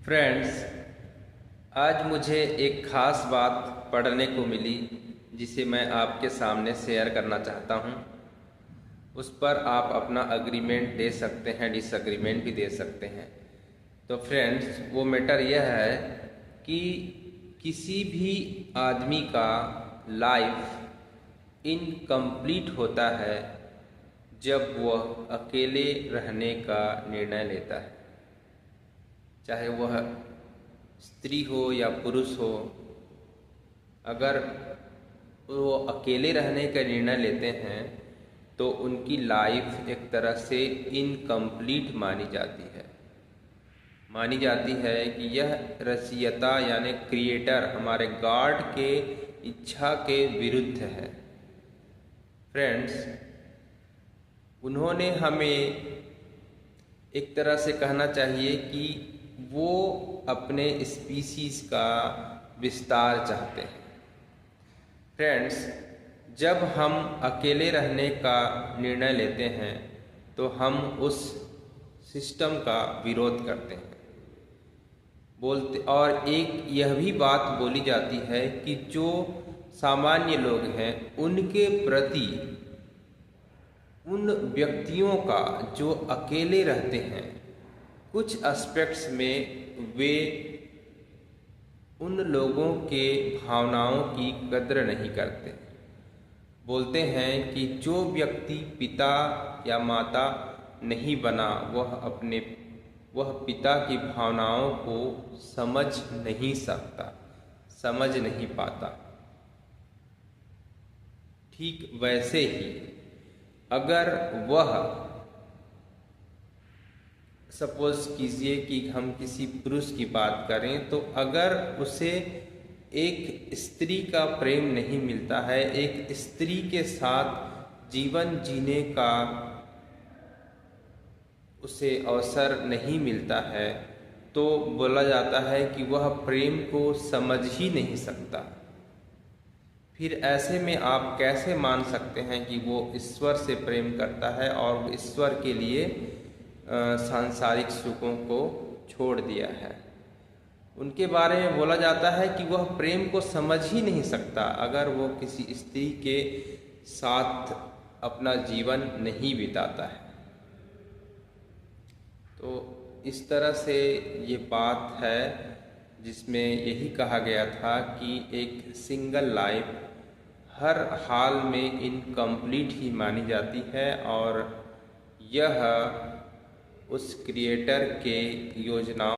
Friends, आज मुझे एक ख़ास बात पढ़ने को मिली जिसे मैं आपके सामने शेयर करना चाहता हूँ। उस पर आप अपना अग्रीमेंट दे सकते हैं, डिसएग्रीमेंट भी दे सकते हैं। तो फ्रेंड्स, वो मैटर यह है कि किसी भी आदमी का लाइफ इनकम्प्लीट होता है जब वह अकेले रहने का निर्णय लेता है। चाहे वह स्त्री हो या पुरुष हो, अगर वो अकेले रहने का निर्णय लेते हैं तो उनकी लाइफ एक तरह से इनकम्प्लीट मानी जाती है। मानी जाती है कि यह रचयिता यानी क्रिएटर हमारे गॉड के इच्छा के विरुद्ध है। फ्रेंड्स, उन्होंने हमें एक तरह से कहना चाहिए कि वो अपने स्पीसीज़ का विस्तार चाहते हैं। फ्रेंड्स, जब हम अकेले रहने का निर्णय लेते हैं तो हम उस सिस्टम का विरोध करते हैं बोलते, और एक यह भी बात बोली जाती है कि जो सामान्य लोग हैं उनके प्रति उन व्यक्तियों का जो अकेले रहते हैं कुछ एस्पेक्ट्स में वे उन लोगों के भावनाओं की कद्र नहीं करते। बोलते हैं कि जो व्यक्ति पिता या माता नहीं बना वह पिता की भावनाओं को समझ नहीं सकता, समझ नहीं पाता। ठीक वैसे ही अगर वह सपोज कीजिए कि हम किसी पुरुष की बात करें, तो अगर उसे एक स्त्री का प्रेम नहीं मिलता है, एक स्त्री के साथ जीवन जीने का उसे अवसर नहीं मिलता है, तो बोला जाता है कि वह प्रेम को समझ ही नहीं सकता। फिर ऐसे में आप कैसे मान सकते हैं कि वो ईश्वर से प्रेम करता है और वो ईश्वर के लिए सांसारिक सुखों को छोड़ दिया है। उनके बारे में बोला जाता है कि वह प्रेम को समझ ही नहीं सकता अगर वो किसी स्त्री के साथ अपना जीवन नहीं बिताता है। तो इस तरह से ये बात है जिसमें यही कहा गया था कि एक सिंगल लाइफ हर हाल में इनकम्प्लीट ही मानी जाती है, और यह उस क्रिएटर के योजनाओं